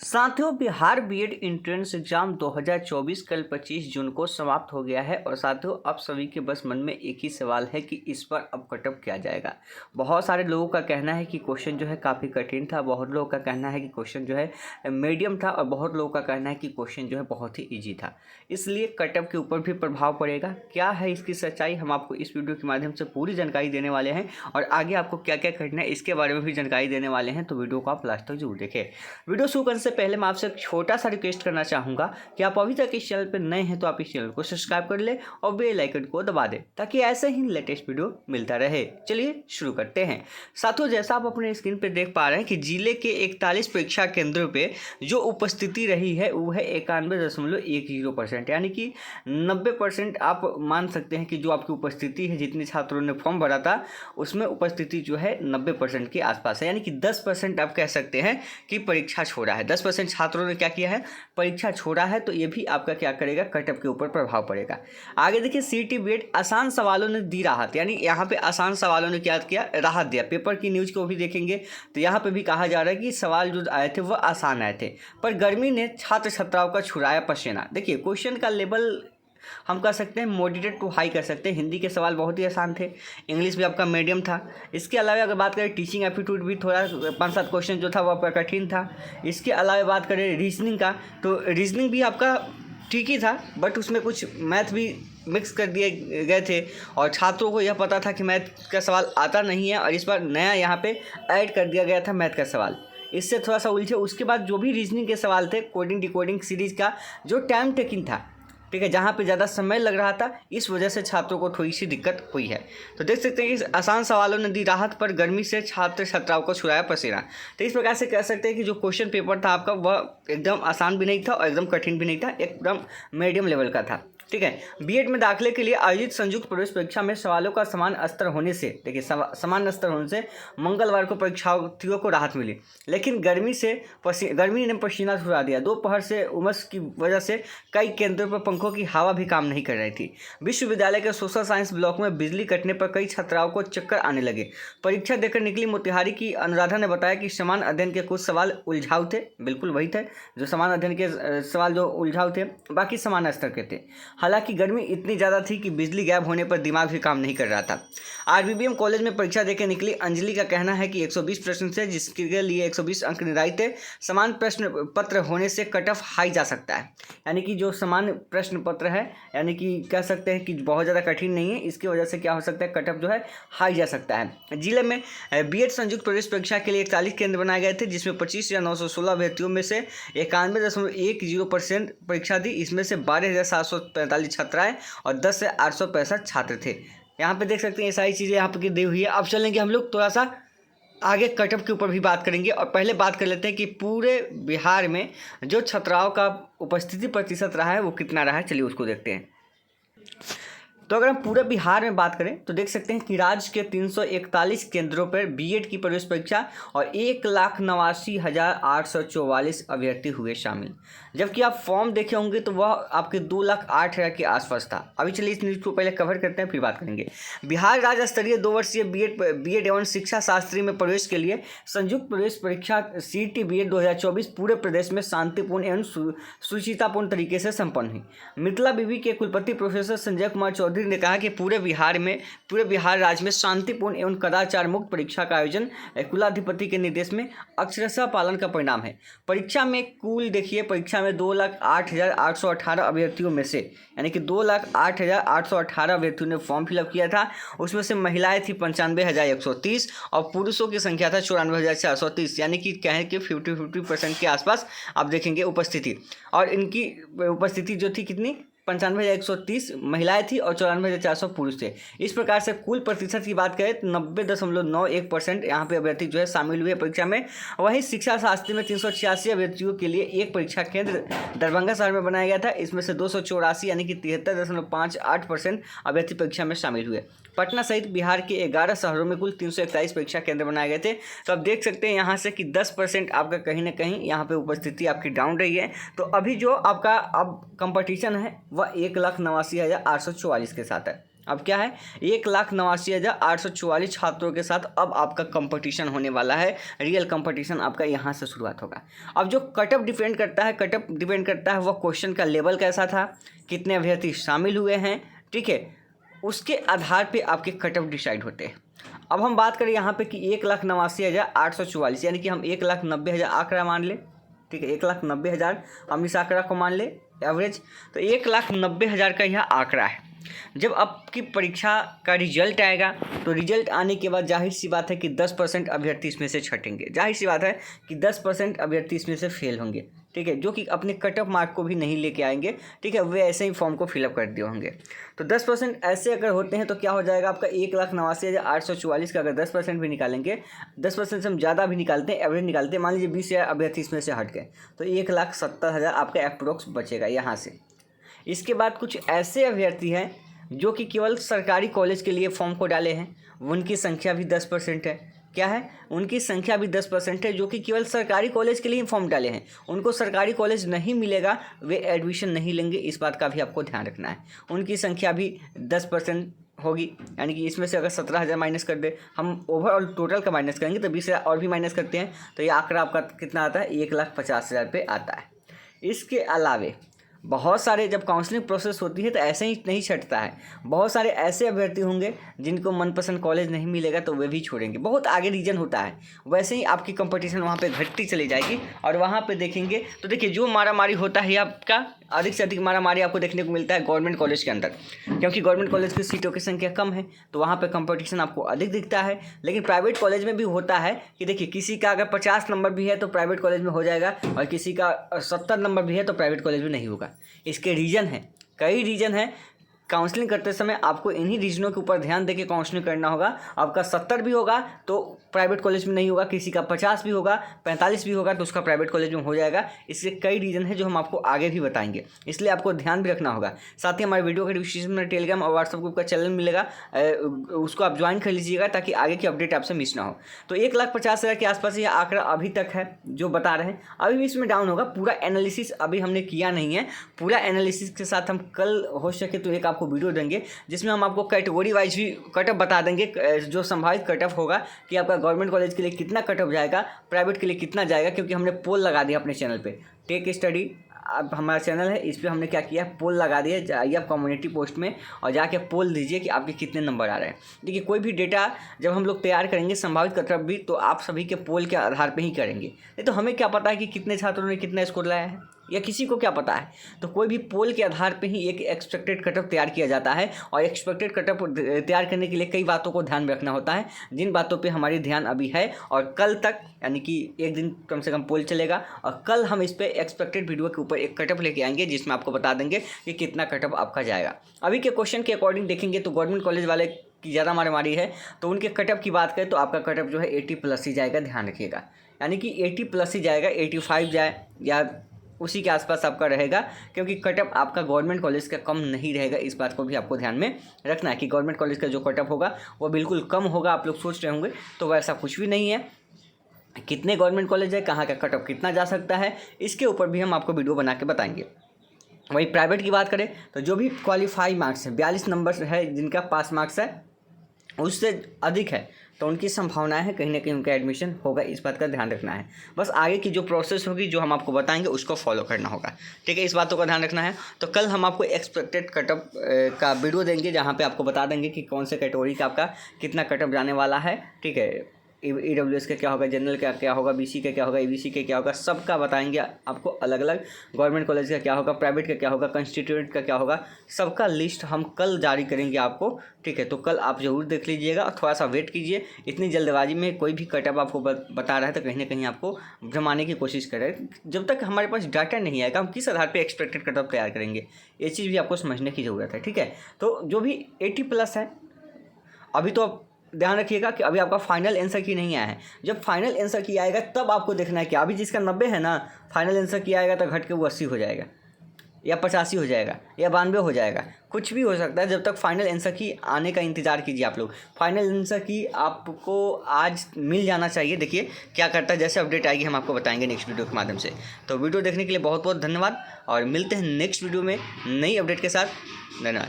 साथियों, Bihar BEd entrance exam 2024 कल 25 जून को समाप्त हो गया है। और साथियों, आप सभी के बस मन में एक ही सवाल है कि इस पर अब कट ऑफ क्या जाएगा। बहुत सारे लोगों का कहना है कि क्वेश्चन जो है काफ़ी कठिन था, बहुत लोगों का कहना है कि क्वेश्चन जो है मीडियम था, और बहुत लोगों का कहना है कि क्वेश्चन जो है बहुत ही ईजी था। इसलिए कट ऑफ के ऊपर भी प्रभाव पड़ेगा। क्या है इसकी सच्चाई, हम आपको इस वीडियो के माध्यम से पूरी जानकारी देने वाले हैं, और आगे आपको क्या क्या करना है इसके बारे में भी जानकारी देने वाले हैं। तो वीडियो को आप लास्ट तक जरूर देखें। वीडियो शुरू करने से पहले मैं आपसे एक छोटा सा रिक्वेस्ट करना चाहूँगा कि आप अभी तक इस चैनल पर नए हैं तो आप इस चैनल को सब्सक्राइब कर ले और बेल आइकन को दबा दें, ताकि ऐसे ही लेटेस्ट वीडियो मिलता रहे। चलिए शुरू करते हैं। साथियों, जैसा आप अपने स्क्रीन पर देख पा रहे हैं कि जिले के 41 परीक्षा केंद्रों पे जो उपस्थिति रही है वो है 91.10%, यानी कि 90% आप मान सकते हैं कि जो आपकी उपस्थिति है, जितने छात्रों ने फॉर्म भरा था उसमें उपस्थिति जो है 90% के आसपास है। यानी कि 10% आप कह सकते हैं कि परीक्षा छोड़ा है। 10% छात्रों ने क्या किया है, परीक्षा छोड़ा है। तो ये भी आपका क्या करेगा, कट ऑफ के ऊपर प्रभाव पड़ेगा। आगे देखिए, सीटी बीएड आसान सवालों ने दी राहत, यानी यहाँ पे आसान सवालों ने क्या किया, राहत दिया। पेपर की न्यूज़ को भी देखेंगे तो यहाँ पे भी कहा जा रहा है कि सवाल जो आए थे वह आसान आए थे, पर गर्मी ने छात्र छात्राओं का छुड़ाया पसीना। देखिए, क्वेश्चन का लेवल हम कह सकते हैं मॉडरेट टू हाई कर सकते हैं। हिंदी के सवाल बहुत ही आसान थे, इंग्लिश भी आपका मीडियम था। इसके अलावा अगर बात करें टीचिंग एप्टीट्यूड भी थोड़ा 5-7 क्वेश्चन जो था वह आपका कठिन था। इसके अलावा बात करें रीजनिंग का, तो रीजनिंग भी आपका ठीक ही था, बट उसमें कुछ मैथ भी मिक्स कर दिए गए थे, और छात्रों को यह पता था कि मैथ का सवाल आता नहीं है, और इस बार नया यहाँ पे ऐड कर दिया गया था मैथ का सवाल। इससे थोड़ा सा उलझे। उसके बाद जो भी रीजनिंग के सवाल थे, कोडिंग डिकोडिंग सीरीज का जो टाइम टेकिंग था, ठीक है, जहाँ पे ज़्यादा समय लग रहा था, इस वजह से छात्रों को थोड़ी सी दिक्कत हुई है। तो देख सकते हैं कि आसान सवालों ने दी राहत, पर गर्मी से छात्र छात्राओं को छुड़ाया पसीना। तो इस प्रकार से कह सकते हैं कि जो क्वेश्चन पेपर था आपका वह एकदम आसान भी नहीं था और एकदम कठिन भी नहीं था, एकदम मीडियम लेवल का था। ठीक है, बीएड में दाखिले के लिए आयोजित संयुक्त प्रवेश परीक्षा में सवालों का समान स्तर होने से, देखिए समान स्तर होने से मंगलवार को परीक्षार्थियों को राहत मिली, लेकिन गर्मी ने पसीना छुड़ा दिया। दोपहर से उमस की वजह से कई केंद्रों पर पंखों की हवा भी काम नहीं कर रही थी। विश्वविद्यालय के सोशल साइंस ब्लॉक में बिजली कटने पर कई छात्राओं को चक्कर आने लगे। परीक्षा देकर निकली मोतिहारी की अनुराधा ने बताया कि समान अध्ययन के कुछ सवाल उलझाऊ थे। बिल्कुल वही थे जो समान अध्ययन के सवाल जो उलझाऊ थे, बाकी समान स्तर के थे। हालांकि गर्मी इतनी ज़्यादा थी कि बिजली गायब होने पर दिमाग भी काम नहीं कर रहा था। आरबीबीएम कॉलेज में परीक्षा देकर निकली अंजलि का कहना है कि 120 प्रश्न थे, जिसके लिए 120 अंक निर्धारित थे। समान प्रश्न पत्र होने से कट ऑफ हाई जा सकता है, यानी कि जो समान प्रश्न पत्र है, यानी कि कह सकते हैं कि बहुत ज़्यादा कठिन नहीं है। इसकी वजह से क्या हो सकता है, कट ऑफ जो है हाई जा सकता है। जिले में बीएड संयुक्त प्रवेश परीक्षा के लिए 41 केंद्र बनाए गए थे, जिसमें 25,916 अभ्यर्थियों में से 91.10% परीक्षा दी। इसमें से 12,745 छात्राएं और 10 से 865 छात्र थे। यहाँ पे देख सकते हैं ये सारी चीज़ें यहाँ पे दी हुई है। अब चलेंगे हम लोग थोड़ा सा आगे कट ऑफ के ऊपर भी बात करेंगे, और पहले बात कर लेते हैं कि पूरे बिहार में जो छात्राओं का उपस्थिति प्रतिशत रहा है वो कितना रहा है। चलिए उसको देखते हैं। तो अगर हम पूरे बिहार में बात करें तो देख सकते हैं कि राज्य के 341 केंद्रों पर बीएड की प्रवेश परीक्षा और 1,89,844 अभ्यर्थी हुए शामिल, जबकि आप फॉर्म देखे होंगे तो वह आपके 2,08,000 के आसपास था। अभी चलिए इस न्यूज़ को पहले कवर करते हैं, फिर बात करेंगे। बिहार राज्य स्तरीय 2 वर्षीय बीएड एवं शिक्षा शास्त्री में प्रवेश के लिए संयुक्त प्रवेश परीक्षा सीटी बीएड 2024 पूरे प्रदेश में शांतिपूर्ण एवं सुचितापूर्ण तरीके से संपन्न हुई। मिथिला विवि के कुलपति प्रोफेसर संजय कुमार चौधरी ने कहा कि पूरे बिहार राज्य में शांतिपूर्ण एवं कदाचार मुक्त परीक्षा का आयोजन कुलाधिपति के निर्देश में अक्षरशः पालन का परिणाम है। परीक्षा में कुल देखिए, परीक्षा में 2,08,818 अभ्यर्थियों में से, यानी कि 2,08,818 अभ्यर्थियों ने फॉर्म फिलअप किया था। उसमें से महिलाएं थी 95,130 और पुरुषों की संख्या था 94,430, यानी कि कहें कि 50% के आसपास आप देखेंगे उपस्थिति। और इनकी उपस्थिति जो थी कितनी, 95,130 महिलाएं थी और 94,400 पुरुष थे। इस प्रकार से कुल प्रतिशत की बात करें तो 90.91% यहाँ पे अभ्यर्थी जो है शामिल हुए परीक्षा में। वहीं शिक्षा शास्त्री में 386 अभ्यर्थियों के लिए एक परीक्षा केंद्र दरभंगा शहर में बनाया गया था। इसमें से 284 यानी कि 73.58% अभ्यर्थी परीक्षा में शामिल हुए। पटना सहित बिहार के 11 शहरों में कुल 341 परीक्षा केंद्र बनाए गए थे। तो अब देख सकते हैं यहाँ से कि 10% आपका कहीं ना कहीं यहाँ पे उपस्थिति आपकी डाउन रही है। तो अभी जो आपका अब कंपटीशन है वह 1,89,844 के साथ है। अब क्या है, 1,89,844 छात्रों के साथ अब आपका कंपटीशन होने वाला है। रियल कंपटीशन आपका यहाँ से शुरुआत होगा। अब जो कट ऑफ डिपेंड करता है वह क्वेश्चन का लेवल कैसा था, कितने अभ्यर्थी शामिल हुए हैं, ठीक है, उसके आधार पे आपके कट ऑफ डिसाइड होते हैं। अब हम बात करें यहाँ पे कि 1,89,844 यानी कि हम 1,90,000 आंकड़ा मान ले, ठीक है, 1,90,000 हम इस आंकड़ा को मान ले एवरेज। तो 1,90,000 का यह आंकड़ा है। जब आपकी परीक्षा का रिजल्ट आएगा तो रिजल्ट आने के बाद जाहिर सी बात है कि 10% अभ्यर्थी इसमें से छटेंगे, जाहिर सी बात है कि 10% अभ्यर्थी इसमें से फेल होंगे, ठीक है, जो कि अपने कट ऑफ मार्क को भी नहीं लेके आएंगे, ठीक है, वे ऐसे ही फॉर्म को फिलअप कर दिए होंगे। तो 10% ऐसे अगर होते हैं तो क्या हो जाएगा आपका 1,89,844 का अगर 10% भी निकालेंगे, 10% से हम ज़्यादा भी निकालते हैं, एवरेज निकालते हैं, मान लीजिए 20,000 अभ्यर्थी इसमें से हट गए तो 1,70,000 आपका अप्रोक्स बचेगा यहाँ से। इसके बाद कुछ ऐसे अभ्यर्थी हैं जो कि केवल सरकारी कॉलेज के लिए फॉर्म को डाले हैं, उनकी संख्या भी 10% है। क्या है, उनकी संख्या भी 10% है जो कि केवल सरकारी कॉलेज के लिए ही फॉर्म डाले हैं, उनको सरकारी कॉलेज नहीं मिलेगा, वे एडमिशन नहीं लेंगे, इस बात का भी आपको ध्यान रखना है। उनकी संख्या भी 10% होगी, यानी कि इसमें से अगर 17,000 माइनस कर दे, हम ओवरऑल टोटल का माइनस करेंगे तो 20,000 और भी माइनस करते हैं तो ये आंकड़ा आपका कितना आता है, 1,50,000 पे आता है। इसके अलावे बहुत सारे जब काउंसलिंग प्रोसेस होती है तो ऐसे ही नहीं छटता है, बहुत सारे ऐसे अभ्यर्थी होंगे जिनको मनपसंद कॉलेज नहीं मिलेगा तो वे भी छोड़ेंगे, बहुत आगे रीजन होता है। वैसे ही आपकी कंपटीशन वहाँ पे घटती चली जाएगी और वहाँ पे देखेंगे तो देखिए जो मारामारी होता है आपका अधिक से अधिक मारामारी आपको देखने को मिलता है गवर्नमेंट कॉलेज के अंदर, क्योंकि गवर्नमेंट कॉलेज की सीटों की संख्या कम है तो वहाँ पे कंपटीशन आपको अधिक दिखता है। लेकिन प्राइवेट कॉलेज में भी होता है कि देखिए किसी का अगर 50 नंबर भी है तो प्राइवेट कॉलेज में हो जाएगा और किसी का 70 नंबर भी है तो प्राइवेट कॉलेज में नहीं होगा। इसके रीज़न है, कई रीज़न है। काउंसलिंग करते समय आपको इन्हीं रीजनों के ऊपर ध्यान देके काउंसलिंग करना होगा। आपका 70 भी होगा तो प्राइवेट कॉलेज में नहीं होगा, किसी का 50 भी होगा, 45 भी होगा तो उसका प्राइवेट कॉलेज में हो जाएगा। इसके कई रीज़न है जो हम आपको आगे भी बताएंगे, इसलिए आपको ध्यान भी रखना होगा। साथ ही हमारे वीडियो के डिस्क्रिप्शन में टेलीग्राम और व्हाट्सएप ग्रुप का चैनल मिलेगा, उसको आप ज्वाइन कर लीजिएगा ताकि आगे की अपडेट आपसे मिस ना हो। तो 1,50,000 के आसपास यह आंकड़ा अभी तक है जो बता रहे हैं, अभी भी इसमें डाउन होगा। पूरा एनालिसिस अभी हमने किया नहीं है, पूरा एनालिसिस के साथ हम कल हो सके तो एक आपको वीडियो देंगे जिसमें हम आपको कैटेगरी वाइज भी कट ऑफ बता देंगे, जो संभावित कट ऑफ होगा कि आपका गवर्नमेंट कॉलेज के लिए कितना कट ऑफ जाएगा, प्राइवेट के लिए कितना जाएगा, क्योंकि हमने पोल लगा दिया अपने चैनल पे। टेक स्टडी अब हमारा चैनल है, इस पर हमने क्या किया है, पोल लगा दिया। जाइए आप कम्युनिटी पोस्ट में और जाके पोल दीजिए कि आपके कितने नंबर आ रहे हैं। देखिए कोई भी डेटा जब हम लोग तैयार करेंगे संभावित कट ऑफ भी, तो आप सभी के पोल के आधार पे ही करेंगे, नहीं तो हमें क्या पता है कि कितने छात्रों ने कितना स्कोर लाया है, या किसी को क्या पता है। तो कोई भी पोल के आधार पे ही एक एक्सपेक्टेड कट ऑफ तैयार किया जाता है और एक्सपेक्टेड कट ऑफ तैयार करने के लिए कई बातों को ध्यान में रखना होता है, जिन बातों पे हमारी ध्यान अभी है। और कल तक यानी कि एक दिन कम से कम पोल चलेगा और कल हम इस पर एक्सपेक्टेड वीडियो के ऊपर एक कट ऑफ लेके आएंगे जिसमें आपको बता देंगे कि कितना कट ऑफ आपका जाएगा। अभी के क्वेश्चन के अकॉर्डिंग देखेंगे तो गवर्नमेंट कॉलेज वाले की ज़्यादा मारामारी है, तो उनके कट ऑफ की बात करें तो आपका कट ऑफ जो है 80+ ही जाएगा, ध्यान रखिएगा, यानी कि 80+ ही जाएगा, 85 जाए या उसी के आसपास आपका रहेगा, क्योंकि कट ऑफ आपका गवर्नमेंट कॉलेज का कम नहीं रहेगा। इस बात को भी आपको ध्यान में रखना है कि गवर्नमेंट कॉलेज का जो कट ऑफ होगा वो बिल्कुल कम होगा। आप लोग सोच रहे होंगे तो वैसा कुछ भी नहीं है। कितने गवर्नमेंट कॉलेज है, कहाँ का कट ऑफ कितना जा सकता है, इसके ऊपर भी हम आपको वीडियो बना के बताएंगे। वही प्राइवेट की बात करें तो जो भी क्वालिफाई मार्क्स है, 42 नंबर है जिनका पास मार्क्स है, उससे अधिक है तो उनकी संभावनाएं है कहीं ना कहीं उनका एडमिशन होगा। इस बात का ध्यान रखना है। बस आगे की जो प्रोसेस होगी जो हम आपको बताएंगे उसको फॉलो करना होगा, ठीक है, इस बातों का ध्यान रखना है। तो कल हम आपको एक्सपेक्टेड कट ऑफ का वीडियो देंगे जहां पे आपको बता देंगे कि कौन से कैटेगरी का आपका कितना कट ऑफ जाने वाला है, ठीक है, EWS का क्या होगा, जनरल का क्या होगा, BC का क्या होगा, ABC का क्या होगा, सबका बताएंगे आपको अलग अलग। गवर्नमेंट कॉलेज का क्या होगा, प्राइवेट का क्या होगा, कंस्टिट्यूएंट का क्या होगा, सबका लिस्ट हम कल जारी करेंगे आपको, ठीक है। तो कल आप ज़रूर देख लीजिएगा और थोड़ा सा वेट कीजिए। इतनी जल्दबाजी में कोई भी कट ऑफ आपको बता रहा है तो कहीं ना कहीं आपको भ्रमाने की कोशिश करें। जब तक हमारे पास डाटा नहीं आएगा हम किस आधार पर एक्सपेक्टेड कट ऑफ तैयार करेंगे, ये चीज़ भी आपको समझने की ज़रूरत है, ठीक है। तो जो भी 80+ है अभी तो ध्यान रखिएगा कि अभी आपका फाइनल आंसर की नहीं आया है। जब फाइनल आंसर की आएगा तब आपको देखना है कि अभी जिसका 90 है ना, फाइनल आंसर की आएगा तो घट के वो 80 हो जाएगा या 85 हो जाएगा या 92 हो जाएगा, कुछ भी हो सकता है। जब तक फाइनल आंसर की आने का इंतज़ार कीजिए आप लोग। फाइनल आंसर की आपको आज मिल जाना चाहिए। देखिए क्या करता है, जैसे अपडेट आएगी हम आपको बताएंगे नेक्स्ट वीडियो के माध्यम से। तो वीडियो देखने के लिए बहुत बहुत धन्यवाद और मिलते हैं नेक्स्ट वीडियो में नई अपडेट के साथ। धन्यवाद।